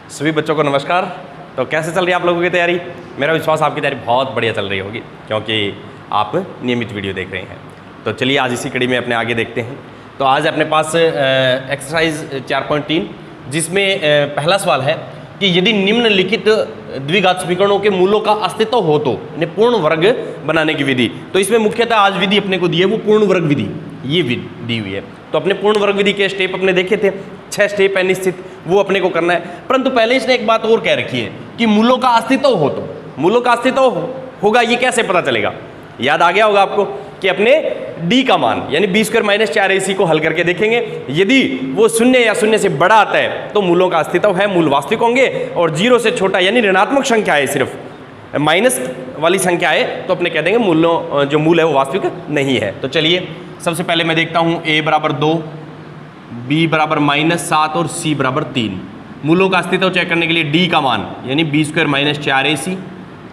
सभी बच्चों को नमस्कार। तो कैसे चल रही है आप लोगों की तैयारी? मेरा विश्वास आपकी तैयारी बहुत बढ़िया चल रही होगी क्योंकि आप नियमित वीडियो देख रहे हैं। तो चलिए आज इसी कड़ी में अपने आगे देखते हैं। तो आज अपने पास एक्सरसाइज 4.3 जिसमें पहला सवाल है कि यदि निम्नलिखित द्विघात समीकरणों के मूलों का अस्तित्व हो तो पूर्ण वर्ग बनाने की विधि। तो इसमें मुख्यतः आज विधि अपने को दी है वो पूर्ण वर्ग विधि, ये विधि दी हुई है। तो अपने पूर्ण वर्ग विधि के स्टेप अपने देखे थे, 6 स्टेप है निश्चित, वो अपने को करना है। परंतु पहले इसने एक बात और कह रखी है कि मूलों का अस्तित्व हो तो मूलों का अस्तित्व होगा, ये कैसे पता चलेगा? याद आ गया होगा आपको कि अपने d का मान यानी b² - 4ac को हल करके देखेंगे। यदि वो 0 या 0 से बड़ा आता है तो मूलों का अस्तित्व है, मूल वास्तविक होंगे। और 0 से छोटा यानी ऋणात्मक संख्या है, सिर्फ माइनस वाली संख्या है, तो अपने कह देंगे मूलों जो मूल है वो वास्तविक नहीं है। तो चलिए सबसे पहले मैं देखता हूँ a = 2, b = -7 और c = 3। मूलों का अस्तित्व चेक करने के लिए d का मान यानी b² - 4ac,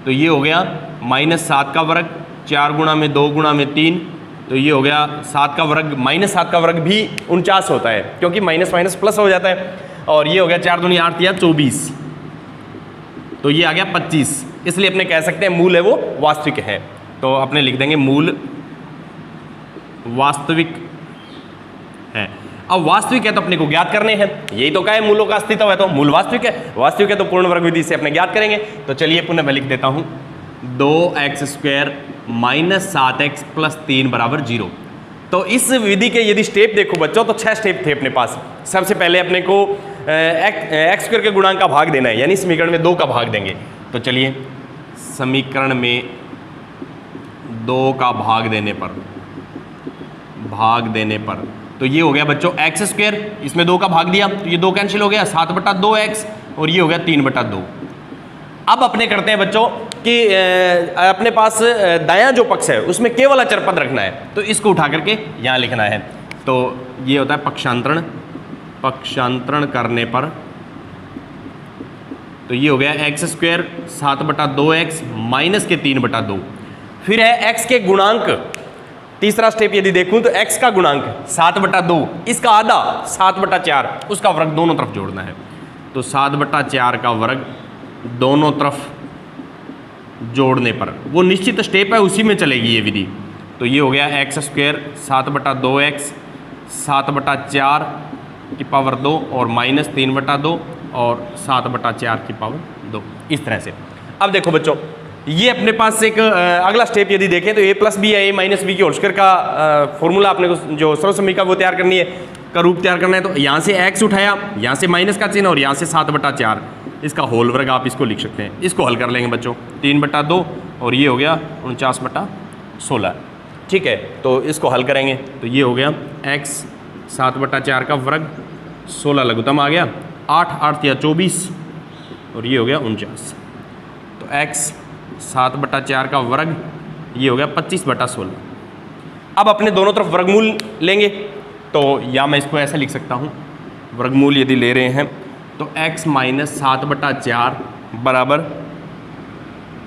तो ये हो गया -7 का वर्ग, 4 गुणा में 2 गुणा में 3, तो ये हो गया 7 का वर्ग। -7 का वर्ग भी 49 होता है क्योंकि माइनस माइनस प्लस हो जाता है। और ये हो गया 4 दूनी 8 या 24, तो ये आ गया 25। इसलिए अपने कह सकते हैं मूल है वो वास्तविक है। तो अपने लिख देंगे मूल वास्तविक है। अब वास्तविक है तो अपने को ज्ञात करने हैं, यही तो कहा है मूलों का अस्तित्व है तो मूल वास्तविक है। वास्तविक है तो पूर्ण वर्ग विधि से अपने ज्ञात करेंगे। तो चलिए पुनः मैं लिख देता हूँ 2x² - 7x + 3 = 0। तो इस विधि के यदि स्टेप देखो बच्चों तो 6 स्टेप थे अपने पास। सबसे पहले अपने को x² के गुणांक का भाग देना है, यानी समीकरण में 2 का भाग देंगे। तो चलिए समीकरण में 2 का भाग देने पर तो ये हो गया बच्चों x², इसमें 2 का भाग दिया तो ये 2 कैंसिल हो गया, 7/2x, और ये हो गया 3/2। अब अपने करते हैं बच्चों कि अपने पास दायां जो पक्ष है उसमें केवल अचर पद रखना है, तो इसको उठा करके यहाँ लिखना है। तो ये होता है पक्षांतरण करने पर, तो ये हो गया x² 7/2x माइनस के 3/2। फिर है x के गुणांक, तीसरा स्टेप यदि देखूं तो x का गुणांक 7/2, इसका आधा 7/4, उसका वर्ग दोनों तरफ जोड़ना है। तो 7/4 का वर्ग दोनों तरफ जोड़ने पर, वो निश्चित स्टेप है उसी में चलेगी ये विधि। तो ये हो गया x² 7/2x 7/4 की पावर 2 और माइनस 3/2 और 7/4 की पावर 2, इस तरह से। अब देखो बच्चों ये अपने पास एक अगला स्टेप यदि देखें तो a + b या a - b के होल स्क्वायर का फॉर्मूला अपने को जो सर्वसमीका वो तैयार करनी है, का रूप तैयार करना है। तो यहाँ से x उठाया, यहाँ से माइनस का चिन्ह और यहाँ से 7/4, इसका होल वर्ग आप इसको लिख सकते हैं। इसको हल कर लेंगे बच्चों, 3/2 और ये हो गया 49/16। ठीक है, तो इसको हल करेंगे तो ये हो गया x 7/4 का वर्ग, 16 लघुत्तम आ गया, 8 8 या 24 और ये हो गया 49। तो x 7/4 का वर्ग ये हो गया 25/16। अब अपने दोनों तरफ वर्गमूल लेंगे, तो या मैं इसको ऐसे लिख सकता हूँ, वर्गमूल यदि ले रहे हैं तो x - 7/4 बराबर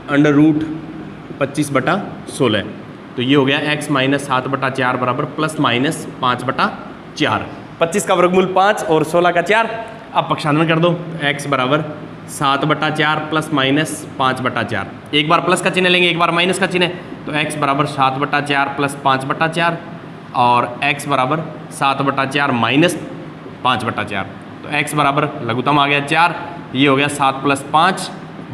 √25/16। तो ये हो गया x - 7/4 बराबर ±5/4। 25 का वर्गमूल 5 और 16 का 4। अब पक्षांतरण कर दो, x बराबर 7/4 ± 5/4। एक बार प्लस का चिन्ह लेंगे, एक बार माइनस का चिन्ह, तो x बराबर 7/4 + 5/4 और x बराबर 7/4 - 5/4। तो x बराबर लघुत्तम आ गया 4, ये हो गया 7 + 5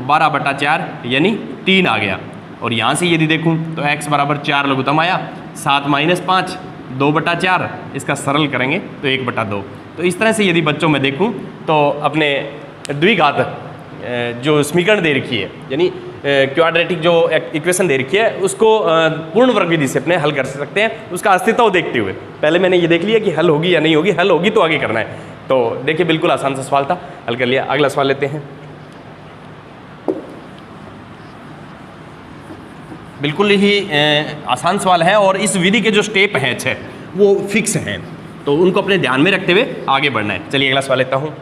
12/4 यानी 3 आ गया। और यहाँ से यदि देखूँ तो x बराबर 4 लघुत्तम आया, 7 - 5 2/4, इसका सरल करेंगे तो 1/2। तो इस तरह से यदि बच्चों में देखूँ तो अपने द्विघात जो समीकरण दे रखी है यानी क्वाड्रेटिक जो इक्वेशन दे रखी है उसको पूर्ण वर्ग विधि से अपने हल कर सकते हैं, उसका अस्तित्व देखते हुए। पहले मैंने ये देख लिया कि हल होगी या नहीं होगी, हल होगी तो आगे करना है। तो देखिए बिल्कुल आसान सा सवाल था, हल कर लिया। अगला सवाल लेते हैं। बिल्कुल ही आसान सवाल है और इस विधि के जो स्टेप हैं 6 वो फिक्स हैं, तो उनको अपने ध्यान में रखते हुए आगे बढ़ना है। चलिए अगला सवाल लेता हूँ।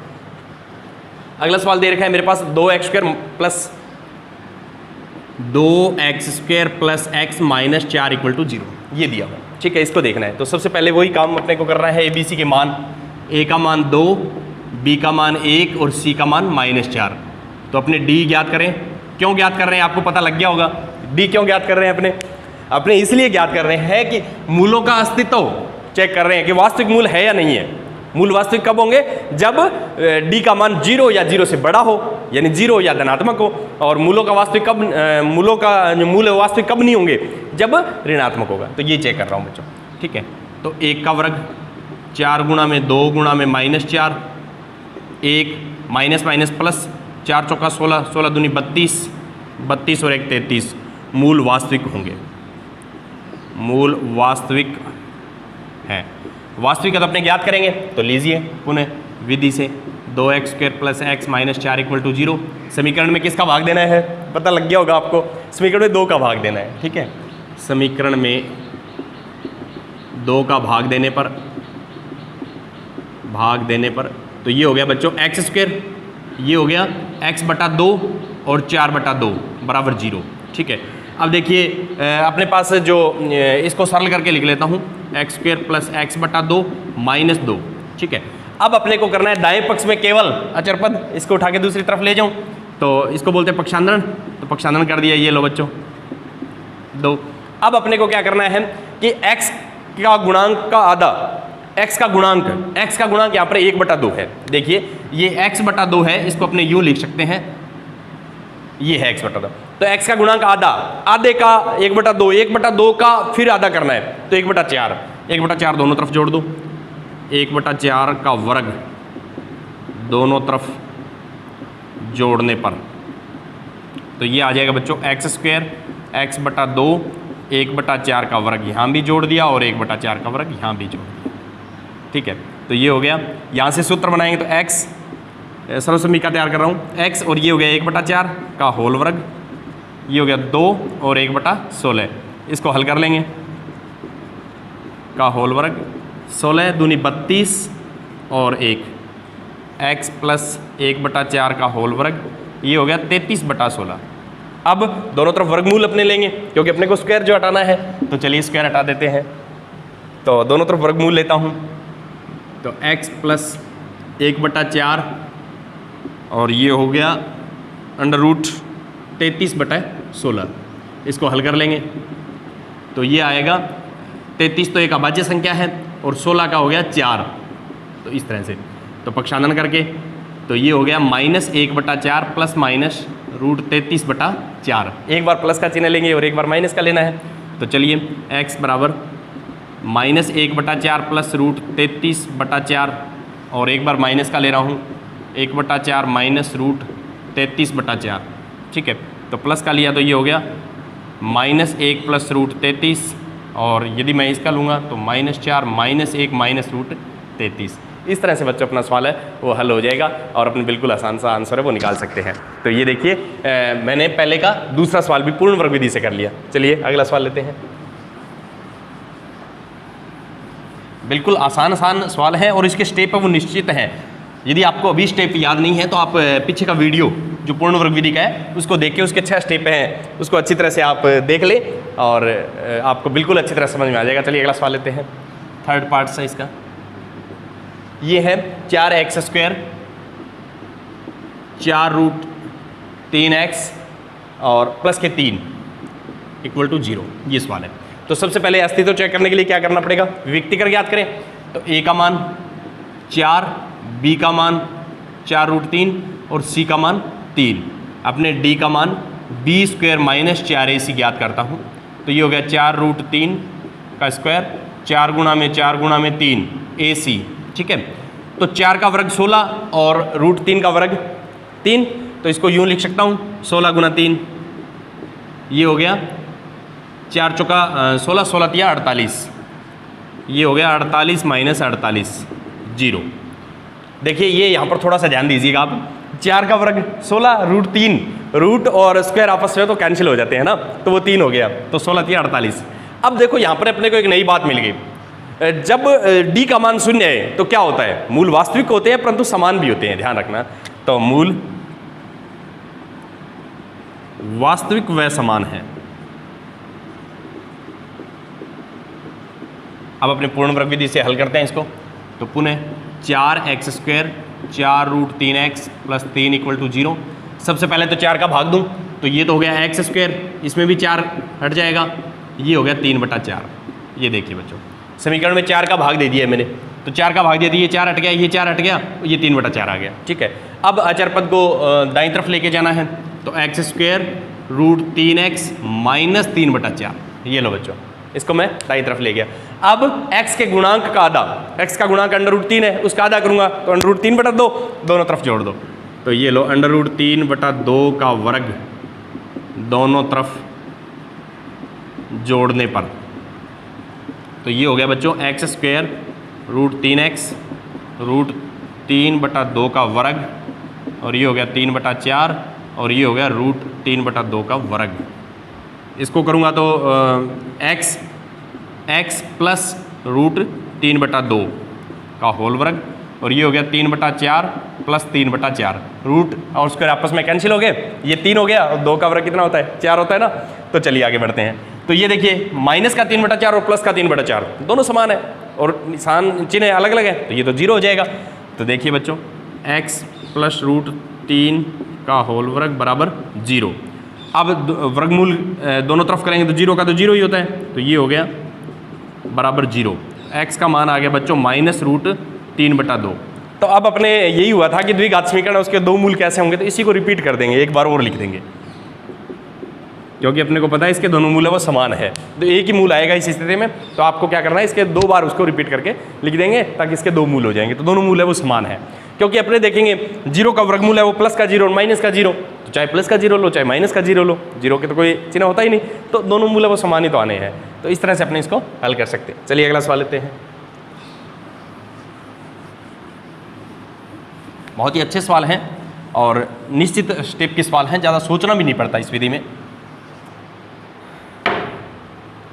अगला सवाल दे रखा है मेरे पास 2x² + x - 4 = 0, ये दिया हुआ। ठीक है, इसको देखना है। तो सबसे पहले वही काम अपने को करना है, ABC के मान, a का मान 2, बी का मान 1 और सी का मान -4। तो अपने डी ज्ञात करें। क्यों ज्ञात कर रहे हैं आपको पता लग गया होगा। डी क्यों ज्ञात कर रहे हैं अपने इसलिए ज्ञात कर रहे हैं कि मूलों का अस्तित्व चेक कर रहे हैं कि वास्तविक मूल है या नहीं है। मूल वास्तविक कब होंगे, जब डी का मान 0 या 0 से बड़ा हो, यानी 0 या धनात्मक हो। और मूलों का वास्तविक कब मूल वास्तविक कब नहीं होंगे, जब ऋणात्मक होगा। तो ये चेक कर रहा हूँ बच्चों, ठीक है। तो 1 का वर्ग 4 गुणा में 2 गुणा में -4, 1 माइनस माइनस प्लस, 4 चौका 16, 16 दूनी 32, 32 और 1 33 मूल वास्तविक होंगे, मूल वास्तविक हैं। वास्तविक तो अपने ज्ञात करेंगे। तो लीजिए पुनः विधि से 2x² + x - 4 = 0। समीकरण में किसका भाग देना है पता लग गया होगा आपको। समीकरण में 2 का भाग देना है, ठीक है। समीकरण में 2 का भाग देने पर तो ये हो गया बच्चों x², ये हो गया x/2 और 4/2 = 0, ठीक है। अब देखिए अपने पास जो इसको सरल करके लिख लेता हूँ, x² + x/2 - 2, ठीक है। अब अपने को करना है दाएं पक्ष में केवल अचर पद, इसको उठा के दूसरी तरफ ले जाऊं तो इसको बोलते हैं पक्षांतरण। तो पक्षांतरण कर दिया, ये लो बच्चों 2। अब अपने को क्या करना है कि x का गुणांक का आधा, x का गुणांक यहाँ पर 1/2 है। देखिए ये x/2 है, इसको अपने यूँ लिख सकते हैं, ये है x/2। तो x का गुणांक आधा, आधे का 1/2, 1/2 का फिर आधा करना है तो 1/4, 1/4 दोनों तरफ जोड़ दो, 1/4 का वर्ग दोनों तरफ जोड़ने पर तो ये आ जाएगा बच्चों x² x/2, 1/4 का वर्ग यहाँ भी जोड़ दिया और 1/4 का वर्ग यहाँ भी जोड़ दिया, ठीक है। तो ये हो गया। यहाँ से सूत्र बनाएंगे तो x सरल समीकरण तैयार कर रहा हूँ, x और ये हो गया 1/4 का होल वर्ग, ये हो गया 2 और 1/16। इसको हल कर लेंगे, का होल वर्ग 16 दूनी 32 और 1 x + 1/4 का होल वर्ग, ये हो गया 33/16। अब दोनों तरफ वर्गमूल अपने लेंगे क्योंकि अपने को स्क्वायर जो हटाना है। तो चलिए स्क्वायर हटा देते हैं, तो दोनों तरफ वर्गमूल लेता हूँ। तो x + 1/4 और ये हो गया √33/16। इसको हल कर लेंगे तो ये आएगा 33 तो एक अभाज्य संख्या है और 16 का हो गया 4। तो इस तरह से तो पक्षांतरण करके तो ये हो गया -1/4 ± √33/4। एक बार प्लस का चिन्ह लेंगे और एक बार माइनस का लेना है। तो चलिए x बराबर -1/4 + √33/4 और एक बार माइनस का ले रहा हूँ 1/4 - √33/4, ठीक है। तो प्लस का लिया तो ये हो गया -1 + √33 और यदि मैं इसका लूँगा तो -4 -1 - √33। इस तरह से बच्चों अपना सवाल है वो हल हो जाएगा और अपने बिल्कुल आसान सा आंसर है वो निकाल सकते हैं। तो ये देखिए मैंने पहले का दूसरा सवाल भी पूर्ण वर्ग विधि से कर लिया। चलिए अगला सवाल लेते हैं। बिल्कुल आसान सवाल है और इसके स्टेप है वो निश्चित हैं। यदि आपको अभी स्टेप याद नहीं है तो आप पीछे का वीडियो जो पूर्ण वर्ग विधि का है उसको देख के उसके 6 स्टेप हैं उसको अच्छी तरह से आप देख ले और आपको बिल्कुल अच्छी तरह समझ में आ जाएगा। चलिए अगला सवाल लेते हैं, थर्ड पार्ट से इसका। ये है 4x² 4√3x और प्लस के 3 = 0। ये सवाल है। तो सबसे पहले अस्तित्व चेक करने के लिए क्या करना पड़ेगा, विभक्तिकर ज्ञात करें। तो a का मान 4, b का मान 4√3 और c का मान 3। अपने d का मान b² - 4ac ज्ञात करता हूँ। तो ये हो गया 4√3 का स्क्वायर 4 गुणा में 4 गुणा में 3 ac, ठीक है। तो 4 का वर्ग 16 और √3 का वर्ग 3। तो इसको यूँ लिख सकता हूँ 16 गुणा 3, ये हो गया 4 चौका 16, 16 तिया 48, ये हो गया 48 - 48 0। देखिए ये यहाँ पर थोड़ा सा ध्यान दीजिएगा आप, 4 का वर्ग 16 √3 रूट और स्क्वायर आपस में तो कैंसिल हो जाते हैं ना, तो वो 3 हो गया, तो 16 तिया 48। अब देखो यहाँ पर अपने को एक नई बात मिल गई, जब d का मान 0 है तो क्या होता है, मूल वास्तविक होते हैं परंतु समान भी होते हैं, ध्यान रखना। तो मूल वास्तविक व समान है। अब अपने पूर्ण वर्ग विधि से हल करते हैं इसको। तो पुनः 4x² 4√3x + 3 = 0। सबसे पहले तो 4 का भाग दूं तो ये तो हो गया x², इसमें भी 4 हट जाएगा, ये हो गया 3/4। ये देखिए बच्चों, समीकरण में 4 का भाग दे दिया है मैंने, तो 4 का भाग दे दिया, ये 4 हट गया, ये 4 हट गया, ये 3/4 आ गया। ठीक है, अब अचर पद को दाईं तरफ लेके जाना है, तो x²√3x - 3/4। ये लो बच्चों, इसको मैं दाईं तरफ ले गया। अब x के गुणांक का आधा, x का गुणांक √3 है, उसका आधा करूंगा तो √3/2, दोनों तरफ जोड़ दो, तो ये लो √3/2 का वर्ग दोनों तरफ जोड़ने पर, तो ये हो गया बच्चों x²√3x √3/2 का वर्ग, और ये हो गया 3/4, और ये हो गया √3/2 का वर्ग। इसको करूँगा तो x + √3/2 का होल वर्ग, और ये हो गया 3/4 + 3/4, रूट और स्क्वायर आपस में कैंसिल हो गए, ये 3 हो गया, और 2 का वर्ग कितना होता है, 4 होता है ना। तो चलिए आगे बढ़ते हैं। तो ये देखिए माइनस का 3/4 और प्लस का 3/4 दोनों समान है, और निशान चिन्ह अलग अलग है, तो ये तो 0 हो जाएगा। तो देखिए बच्चों, x + √3 का होल वर्ग बराबर 0। अब वर्गमूल दोनों तरफ करेंगे तो 0 का तो 0 ही होता है, तो ये हो गया बराबर 0। x का मान आ गया बच्चों -√3/2। तो अब अपने यही हुआ था कि द्विघात समीकरण, उसके दो मूल कैसे होंगे, तो इसी को रिपीट कर देंगे, एक बार और लिख देंगे, क्योंकि अपने को पता है इसके दोनों मूल है वो समान है, तो एक ही मूल आएगा इस स्थिति में। तो आपको क्या करना है, इसके 2 बार उसको रिपीट करके लिख देंगे ताकि इसके 2 मूल हो जाएंगे, तो दोनों मूल है वो समान है। क्योंकि अपने देखेंगे 0 का वर्गमूल है वो प्लस का 0 और माइनस का 0, तो चाहे प्लस का 0 लो चाहे माइनस का 0 लो, 0 के तो कोई चिन्ह होता ही नहीं, तो दोनों मूल है वो समान ही तो आने हैं। तो इस तरह से अपने इसको हल कर सकते हैं। चलिए अगला सवाल लेते हैं। बहुत ही अच्छे सवाल हैं और निश्चित स्टेप के सवाल हैं, ज़्यादा सोचना भी नहीं पड़ता इस विधि में।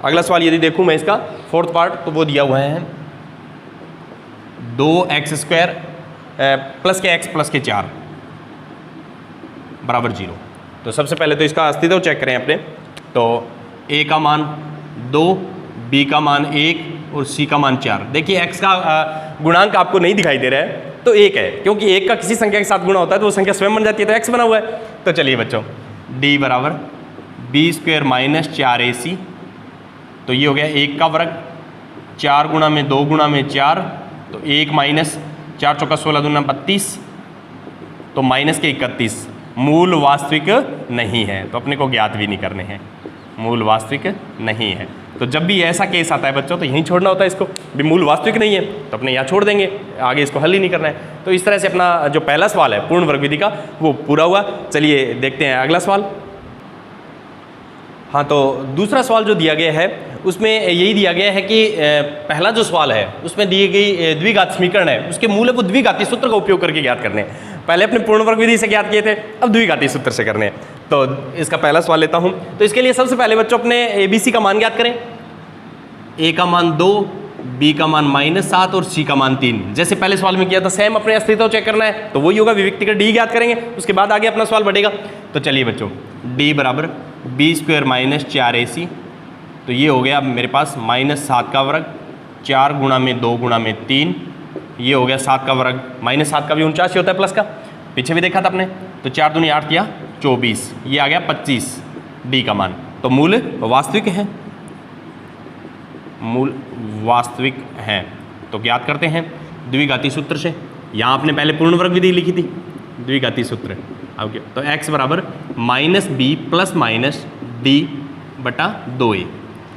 अगला सवाल यदि देखूं मैं इसका 4th पार्ट, तो वो दिया हुआ है 2x² प्लस के x प्लस के 4 बराबर 0। तो सबसे पहले तो इसका अस्तित्व चेक करें अपने, तो a का मान 2, b का मान 1 और c का मान 4। देखिए x का गुणांक आपको नहीं दिखाई दे रहा है, तो 1 है, क्योंकि 1 का किसी संख्या के साथ गुणा होता है तो वो संख्या स्वयं बन जाती है, तो x बना हुआ है। तो चलिए बच्चों, d बराबर b² - 4ac, तो ये हो गया 1 का वर्ग, 4 गुणा में 2 गुणा में 4, तो 1 माइनस 4 चौका 16 दूना 32, तो माइनस के 31। मूल वास्तविक नहीं है, तो अपने को ज्ञात भी नहीं करने हैं, मूल वास्तविक नहीं है। तो जब भी ऐसा केस आता है बच्चों, तो यहीं छोड़ना होता है इसको, भी मूल वास्तविक नहीं है तो अपने यहाँ छोड़ देंगे, आगे इसको हल ही नहीं करना है। तो इस तरह से अपना जो पहला सवाल है पूर्ण वर्ग विधि का वो पूरा हुआ। चलिए देखते हैं अगला सवाल। हाँ, तो दूसरा सवाल जो दिया गया है उसमें यही दिया गया है कि पहला जो सवाल है उसमें दी गई द्विघात समीकरण है, उसके मूल है वो द्विघाती सूत्र का उपयोग करके ज्ञात करने हैं। पहले अपने पूर्ण वर्ग विधि से ज्ञात किए थे, अब द्विघाती सूत्र से करने हैं। तो इसका पहला सवाल लेता हूँ। तो इसके लिए सबसे पहले बच्चों अपने ABC का मान ज्ञात करें। A का मान 2, B का मान -7 और C का मान 3। जैसे पहले सवाल में किया था सेम अपने अस्तित्व चेक करना है, तो वही होगा, विविक्ति का D ज्ञात करेंगे, उसके बाद आगे अपना सवाल बढ़ेगा। तो चलिए बच्चों, D बराबर b² - 4ac, तो ये हो गया मेरे पास -7 का वर्ग, 4 गुणा में 2 गुणा में 3, ये हो गया 7 का वर्ग, -7 का भी 49 होता है प्लस का, पीछे भी देखा था अपने। तो 4 दूनी 8 किया 24, ये आ गया 25 D का मान। तो मूल वास्तविक है, मूल वास्तविक हैं, तो ज्ञात करते हैं द्विघाती सूत्र से। यहाँ आपने पहले पूर्ण वर्ग विधि लिखी थी, द्विघाती सूत्र अब क्या, तो x बराबर -b प्लस माइनस d/2a,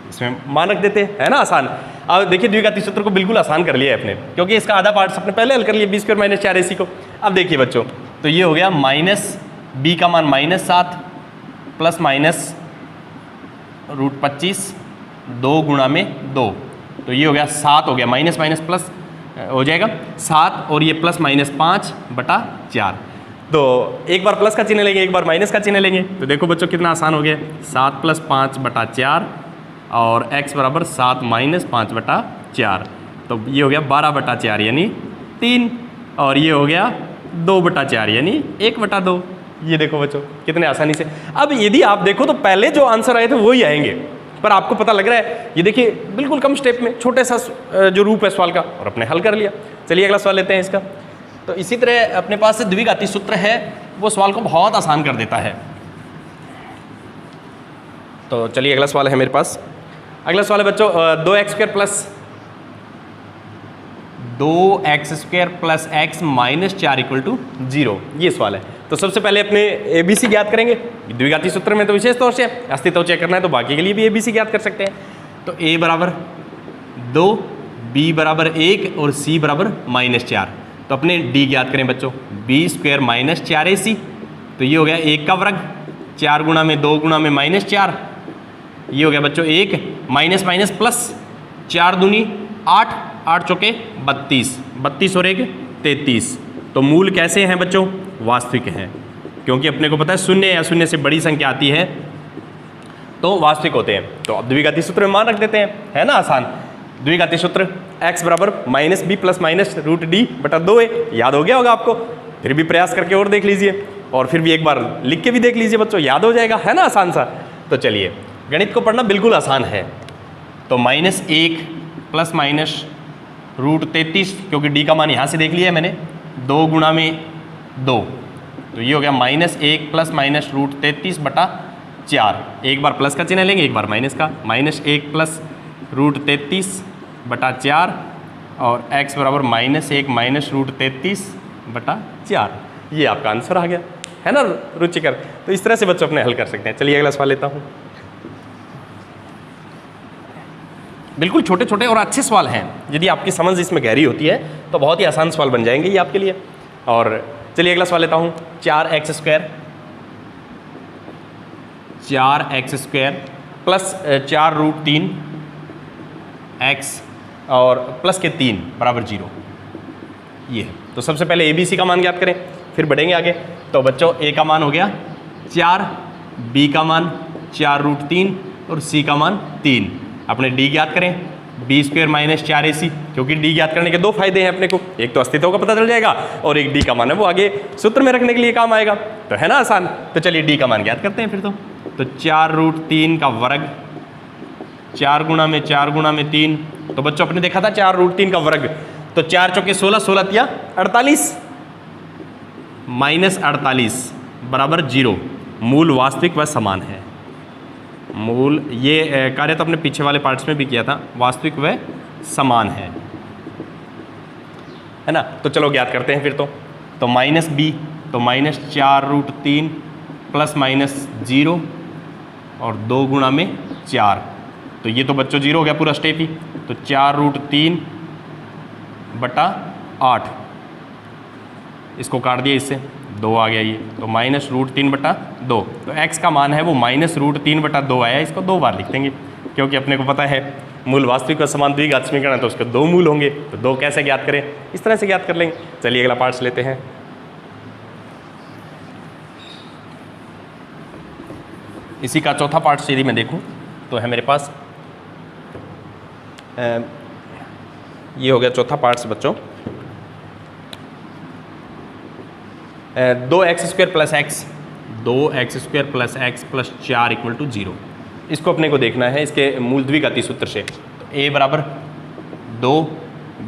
इसमें मान रख देते हैं, है ना आसान। अब देखिए द्विघाती सूत्र को बिल्कुल आसान कर लिया है अपने, क्योंकि इसका आधा पार्ट अपने पहले हल कर लिया, b² - 4ac को। अब देखिए बच्चों, तो ये हो गया -b का मान -7 प्लस माइनस √25, 2 गुणा में 2, तो ये हो गया 7 हो गया, माइनस माइनस प्लस हो जाएगा 7, और ये प्लस माइनस 5/4। तो एक बार प्लस का चिन्ह लेंगे, एक बार माइनस का चिन्ह लेंगे, तो देखो बच्चों कितना आसान हो गया, 7 + 5/4 और x बराबर 7 - 5/4, तो ये हो गया 12/4 यानी 3, और ये हो गया 2/4 यानी 1/2। ये देखो बच्चों कितने आसानी से। अब यदि आप देखो तो पहले जो आंसर आए थे वही आएंगे, पर आपको पता लग रहा है, ये देखिए बिल्कुल कम स्टेप में छोटे सा जो रूप है सवाल का, और अपने हल कर लिया। चलिए अगला सवाल लेते हैं इसका। तो इसी तरह अपने पास द्विघाती सूत्र है, वो सवाल को बहुत आसान कर देता है। तो चलिए अगला सवाल है मेरे पास। अगला सवाल है बच्चों 2x² plus x minus 4 equal to 0, ये सवाल है। तो सबसे पहले अपने ABC ज्ञात करेंगे। द्विघाती सूत्र में तो विशेष तौर से अस्तित्व चेक करना है, तो बाकी के लिए भी ABC ज्ञात कर सकते हैं। तो A बराबर 2, B बराबर 1 और C बराबर -4। तो अपने D ज्ञात करें बच्चों, B² माइनस 4AC। तो ये हो गया 1 का वर्ग, 4 गुणा में 2 गुणा में -4, ये हो गया बच्चों 1 माइनस माइनस प्लस, 4 दूनी 8, 8 चौके 32, 32 और 1 33। तो मूल कैसे हैं बच्चों? वास्तविक हैं, क्योंकि अपने को पता है शून्य या शून्य से बड़ी संख्या आती है तो वास्तविक होते हैं। तो अब द्विघाती सूत्र में मान रख देते हैं, है ना आसान। द्विघाती सूत्र x बराबर -b प्लस माइनस √d/2a, याद हो गया होगा आपको। फिर भी प्रयास करके और देख लीजिए, और फिर भी एक बार लिख के भी देख लीजिए बच्चों, याद हो जाएगा, है ना आसान सा। तो चलिए, गणित को पढ़ना बिल्कुल आसान है। तो -1 प्लस माइनस √33, क्योंकि d का मान यहाँ से देख लिया है मैंने, 2 गुणा में 2, तो ये हो गया -1 प्लस माइनस √33/4। एक बार प्लस का चिन्ह लेंगे, एक बार माइनस का, -1 प्लस √33/4 और x बराबर -1 माइनस √33/4। ये आपका आंसर आ गया, है ना रुचिकर। तो इस तरह से बच्चों अपने हल कर सकते हैं। चलिए अगला सवाल लेता हूँ। बिल्कुल छोटे छोटे और अच्छे सवाल हैं, यदि आपकी समझ इसमें गहरी होती है तो बहुत ही आसान सवाल बन जाएंगे ये आपके लिए। और चलिए अगला सवाल लेता हूँ। 4x² प्लस 4√3x और प्लस के 3 बराबर 0, ये है। तो सबसे पहले ABC का मान ज्ञात करें, फिर बढ़ेंगे आगे। तो बच्चों A का मान हो गया 4, B का मान 4√3 और C का मान 3। अपने D ज्ञात करें, B² माइनस 4AC, क्योंकि D ज्ञात करने के दो फायदे हैं अपने को, एक तो अस्तित्व का पता चल जाएगा और एक D का मान है वो आगे सूत्र में रखने के लिए काम आएगा। तो है ना आसान। तो चलिए D का मान ज्ञात करते हैं फिर। तो 4√3 का वर्ग, 4 गुणा में 4 गुणा में 3। तो बच्चों अपने देखा था 4√3 का वर्ग, तो 4 चौके 16, 16 तिया 48, -48 बराबर 0। मूल वास्तविक व समान है। मूल, ये कार्य तो अपने पीछे वाले पार्ट्स में भी किया था, वास्तविक व समान है ना। तो चलो ज्ञात करते हैं फिर। तो -b, तो -4√3 प्लस -0 और 2 गुणा में 4। तो ये तो बच्चों 0 हो गया पूरा स्टेप ही। तो 4√3/8, इसको काट दिया, इससे 2 आ गया ये, तो -√3/2। तो x का मान है वो -√3/2 आया, इसको 2 बार लिख देंगे, क्योंकि अपने को पता है मूल वास्तविक और समान द्विघात समीकरण है तो उसके 2 मूल होंगे। तो 2 कैसे ज्ञात करें? इस तरह से ज्ञात कर लेंगे। चलिए अगला पार्ट्स लेते हैं। इसी का चौथा पार्ट यदि मैं देखूं तो है मेरे पास, ये हो गया चौथा पार्ट्स बच्चों। 2x² plus x plus 4 equal to 0। इसको अपने को देखना है इसके मूल द्विघाती सूत्र से। तो a बराबर 2,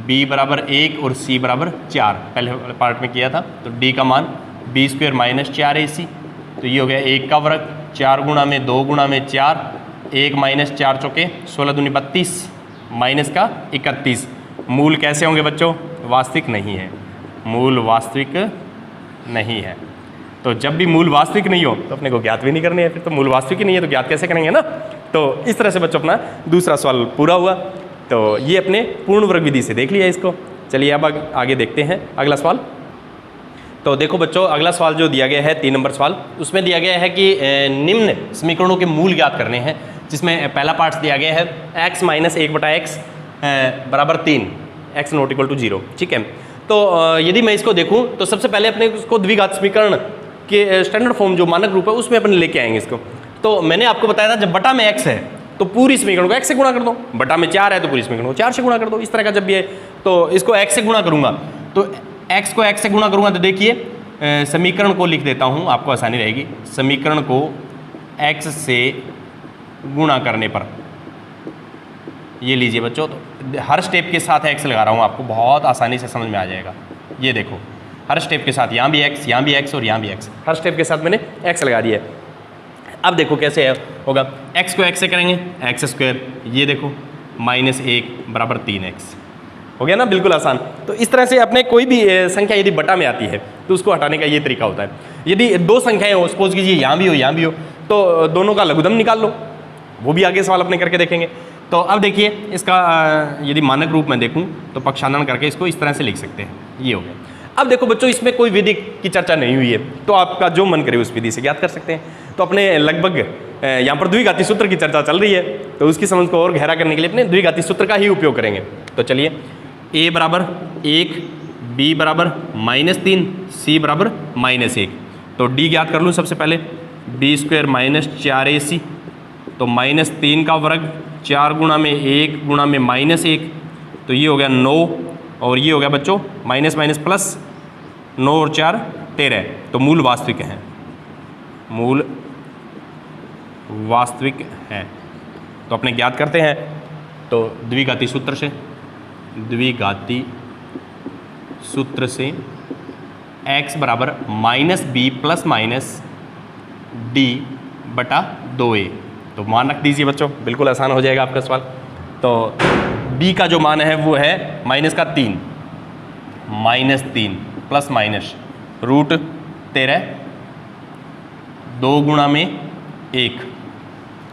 b बराबर 1 और c बराबर 4 पहले पार्ट में किया था। तो d का मान b² माइनस 4ac, तो ये हो गया 1 का वर्ग, 4 गुणा में 2 गुणा में 4, 1 माइनस 4 चौके 16 दूनी 32 माइनस का 31। मूल कैसे होंगे बच्चों? वास्तविक नहीं है, मूल वास्तविक नहीं है। तो जब भी मूल वास्तविक नहीं हो तो अपने को ज्ञात भी नहीं करनी है, फिर तो मूल वास्तविक ही नहीं है तो ज्ञात कैसे करेंगे ना। तो इस तरह से बच्चों अपना दूसरा सवाल पूरा हुआ। तो ये अपने पूर्ण वर्ग विधि से देख लिया इसको। चलिए अब आगे देखते हैं अगला सवाल। तो देखो बच्चों, अगला सवाल जो दिया गया है 3 नंबर सवाल, उसमें दिया गया है कि निम्न समीकरणों के मूल ज्ञात करने हैं, जिसमें पहला पार्ट दिया गया है x माइनस 1/x बराबर 3, x नॉट इक्वल टू 0। ठीक है। तो यदि मैं इसको देखूं तो सबसे पहले अपने उसको द्विघात समीकरण के स्टैंडर्ड फॉर्म जो मानक रूप है उसमें अपन लेके आएंगे इसको। तो मैंने आपको बताया था जब बटा में x है तो पूरी समीकरण को x से गुणा कर दो, बटा में 4 है तो पूरी समीकरण को 4 से गुणा कर दो। इस तरह का जब भी है तो इसको x से गुणा करूंगा, तो x को x से गुणा करूंगा तो देखिए समीकरण को लिख देता हूं, आपको आसानी रहेगी। समीकरण को x से गुणा करने पर, ये लीजिए बच्चों, तो हर स्टेप के साथ x लगा रहा हूँ, आपको बहुत आसानी से समझ में आ जाएगा। ये देखो हर स्टेप के साथ यहाँ भी x, यहाँ भी x और यहाँ भी x, हर स्टेप के साथ मैंने x लगा दिया है। अब देखो कैसे होगा, x को x से करेंगे एक्स स्क्वायर, ये देखो -1 बराबर 3x, हो गया ना, बिल्कुल आसान। तो इस तरह से अपने कोई भी संख्या यदि बटा में आती है तो उसको हटाने का ये तरीका होता है। यदि दो संख्याएं हो, सपोज कीजिए यहाँ भी हो यहाँ भी हो, तो दोनों का लघुत्तम निकाल लो, वो भी आगे सवाल अपने करके देखेंगे। तो अब देखिए इसका यदि मानक रूप में देखूँ तो पक्षांतरण करके इसको इस तरह से लिख सकते हैं, ये हो गया। अब देखो बच्चों, इसमें कोई विधि की चर्चा नहीं हुई है, तो आपका जो मन करे उस विधि से ज्ञात कर सकते हैं। तो अपने लगभग यहाँ पर द्विघाती सूत्र की चर्चा चल रही है, तो उसकी समझ को और गहरा करने के लिए अपने द्विघाती सूत्र का ही उपयोग करेंगे। तो चलिए, a बराबर 1, b बराबर -3, c बराबर -1। तो d ज्ञात कर लूँ सबसे पहले, b स्क्वायर -4ac, तो -3 का वर्ग 4 गुणा में 1 गुणा में -1, तो ये हो गया 9, और ये हो गया बच्चों माइनस माइनस प्लस, 9 और 4 13, तो मूल वास्तविक हैं, मूल वास्तविक हैं। तो अपने ज्ञात करते हैं, तो द्विघाती सूत्र से, द्विघाती सूत्र से x बराबर -b प्लस माइनस d बटा 2a, तो मानक दीजिए बच्चों, बिल्कुल आसान हो जाएगा आपका सवाल। तो b का जो मान है वो है -3 प्लस माइनस √13, 2 गुणा में 1,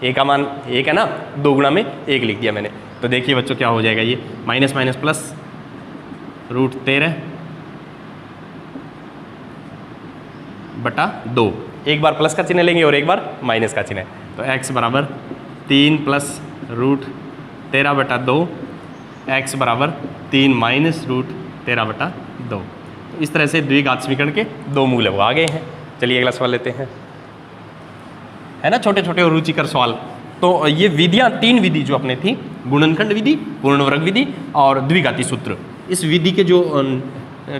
a का मान 1 है ना, 2 गुणा में 1 लिख दिया मैंने। तो देखिए बच्चों क्या हो जाएगा, ये माइनस माइनस प्लस √13 बटा 2, एक बार प्लस का चिन्ह लेंगे और एक बार माइनस का चिन्ह। तो x बराबर 3 प्लस √13 बटा 2, x बराबर 3 माइनस √13 बटा 2। तो इस तरह से द्विघात समीकरण के दो मूल है वो आ गए हैं। चलिए अगला सवाल लेते हैं, है ना, छोटे छोटे और रुचिकर सवाल। तो ये विधियाँ, 3 विधि जो अपने थी, गुणनखंड विधि, पूर्ण वर्ग विधि और द्विघाती सूत्र, इस विधि के जो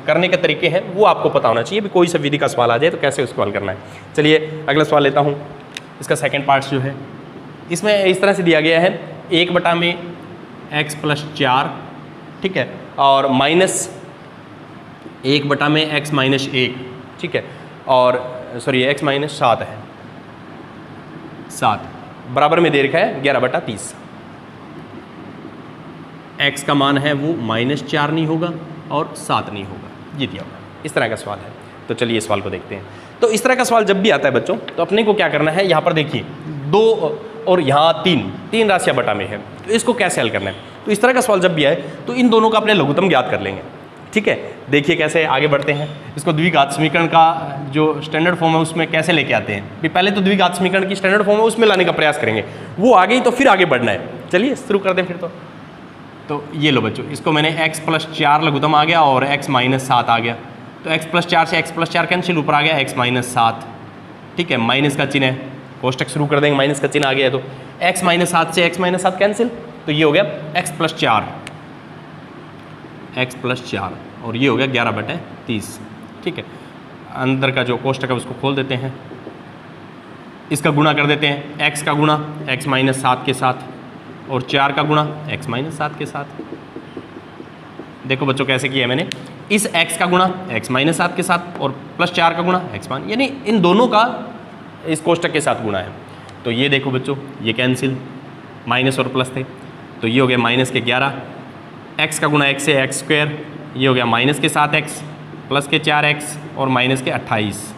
करने के तरीके हैं वो आपको पता होना चाहिए। भी कोई सा विधि का सवाल आ जाए तो कैसे उसको हल करना है। चलिए अगला सवाल लेता हूँ, इसका सेकंड पार्ट जो है, इसमें इस तरह से दिया गया है 1 बटा में x प्लस 4, ठीक है, और -1 बटा में x माइनस 1, ठीक है, और सॉरी x माइनस 7 है, 7 बराबर में दे रखा है 11 बटा 30। x का मान है वो -4 नहीं होगा और 7 नहीं होगा, ये दिया होगा। इस तरह का सवाल है। तो चलिए इस सवाल को देखते हैं। तो इस तरह का सवाल जब भी आता है बच्चों, तो अपने को क्या करना है, यहाँ पर देखिए 2 और यहाँ 3 राशियाँ बटा में है, तो इसको कैसे हल करना है। तो इस तरह का सवाल जब भी आए तो इन दोनों का अपने लघुत्तम ज्ञात कर लेंगे, ठीक है। देखिए कैसे आगे बढ़ते हैं, इसको द्विघात समीकरण का जो स्टैंडर्ड फॉर्म है उसमें कैसे लेके आते हैं। भी पहले तो द्विघात समीकरण की स्टैंडर्ड फॉर्म है उसमें लाने का प्रयास करेंगे, वो आ गई तो फिर आगे बढ़ना है। चलिए शुरू कर दें फिर। तो ये लो बच्चों, इसको मैंने x प्लस 4 लघुत्तम आ गया और x माइनस 7 आ गया। तो x प्लस 4 से x प्लस 4 कैंसिल, ऊपर आ गया x माइनस 7, ठीक है, माइनस का चिन्ह है, कोष्टक शुरू कर देंगे, माइनस का चिन्ह आ गया है। तो x माइनस 7 से x माइनस 7 कैंसिल, तो ये हो गया x प्लस 4, x प्लस 4, और ये हो गया 11 बटे 30, ठीक है। अंदर का जो कोष्टक है उसको खोल देते हैं, इसका गुणा कर देते हैं, x का गुणा x माइनस 7 के साथ और 4 का गुणा x माइनस 7 के साथ। देखो बच्चों कैसे किया है मैंने, इस x का गुणा x माइनस 7 के साथ और प्लस 4 का गुणा x मान, यानी इन दोनों का इस कोष्टक के साथ गुणा है। तो ये देखो बच्चों, ये कैंसिल, माइनस और प्लस थे, तो ये हो गया माइनस के 11, x का गुणा x से x स्क्वायर, ये हो गया माइनस के 7x प्लस के 4x और माइनस के 28,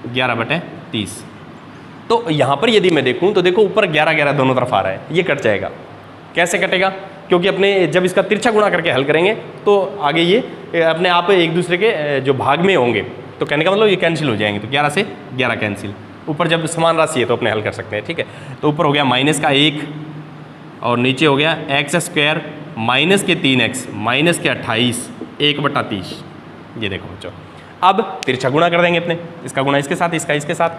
11 बटे 30। तो यहाँ पर यदि मैं देखूँ तो देखो ऊपर 11 दोनों तरफ आ रहा है, ये कट जाएगा। कैसे कटेगा, क्योंकि अपने जब इसका तिरछा गुणा करके हल करेंगे तो आगे ये अपने आप एक दूसरे के जो भाग में होंगे, तो कहने का मतलब ये कैंसिल हो जाएंगे। तो 11 से 11 कैंसिल, ऊपर जब समान राशि है तो अपने हल कर सकते हैं, ठीक है। तो ऊपर हो गया माइनस का 1 और नीचे हो गया x स्क्वायर माइनस के 3x माइनस के 28, 1 बटा 30। ये देखो बच्चों, अब तिरछा गुणा कर देंगे अपने, इसका गुणा इसके साथ, इसका इसके साथ,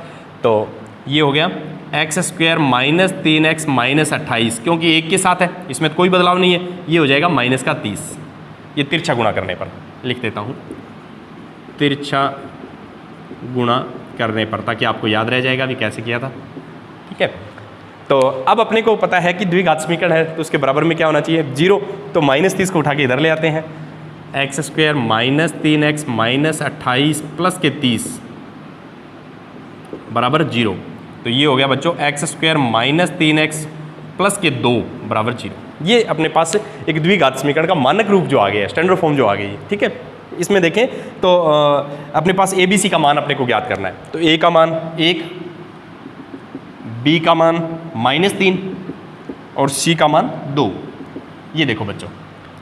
तो ये हो गया x square minus 3x minus 28, क्योंकि 1 के साथ है, इसमें तो कोई बदलाव नहीं है, ये हो जाएगा माइनस का 30। ये तिरछा गुणा करने पर लिख देता हूँ, तिरछा गुणा करने पर, ताकि आपको याद रह जाएगा भी कैसे किया था, ठीक है। तो अब अपने को पता है कि द्विघात समीकरण है तो उसके बराबर में क्या होना चाहिए, 0। तो -30 को उठा के इधर ले आते हैं, x square minus 3x minus 28 plus के 30 बराबर 0। तो ये हो गया बच्चों x square minus 3x plus के 2 बराबर 0। ये अपने पास एक द्विघात समीकरण का मानक रूप जो आ गया है, स्टैंडर्ड फॉर्म जो आ गई है, ठीक है। इसमें देखें तो अपने पास ए बी सी का मान अपने को ज्ञात करना है। तो ए का मान 1, बी का मान -3 और सी का मान 2। ये देखो बच्चों,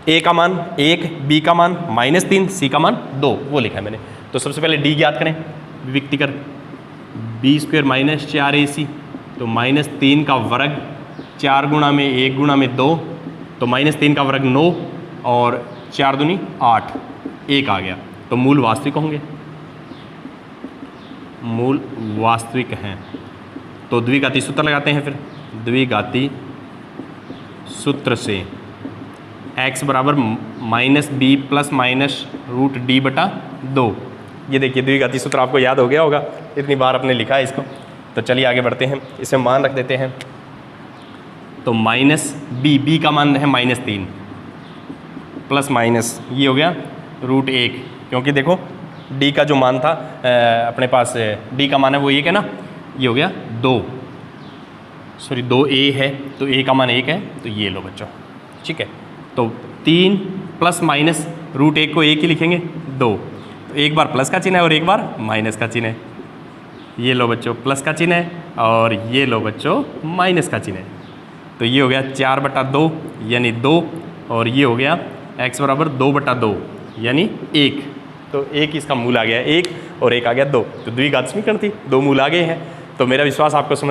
ए का मान 1, बी का मान -3, सी का मान 2, वो लिखा है मैंने। तो सबसे पहले डी ज्ञात करें, विभक्ति कर बी स्क्वायर माइनस 4ac, तो -3 का वर्ग 4 गुणा में 1 गुणा में 2, तो -3 का वर्ग 9 और 4 दूनी 8, 1 आ गया। तो मूल वास्तविक होंगे, मूल वास्तविक हैं। तो द्विघाती सूत्र लगाते हैं फिर। द्विघाती सूत्र से x बराबर -b plus minus root D बटा 2। ये देखिए द्विघाती सूत्र आपको याद हो गया होगा, इतनी बार आपने लिखा है इसको। तो चलिए आगे बढ़ते हैं, इसमें मान रख देते हैं। तो -b का मान है -3 प्लस माइनस ये हो गया √1, क्योंकि देखो d का जो मान था अपने पास d का मान है वो 1 है ना, ये हो गया 2a है, तो a का मान 1 है, तो ये लो बच्चों, ठीक है। तो 3 प्लस माइनस √1 को 1 ही लिखेंगे 2, तो एक बार प्लस का चिन्ह है और एक बार माइनस का चिन्ह है। ये लो बच्चों प्लस का चिन्ह है और ये लो बच्चों माइनस का चिन्ह है। तो ये हो गया 4/2 यानी 2, और ये हो गया x बराबर 2/2 यानी 1। तो 1 इसका मूल आ गया 1 और 1 आ गया 2। तो द्विघात समीकरण थी, 2 मूल आ गए हैं। तो मेरा विश्वास आपको समझ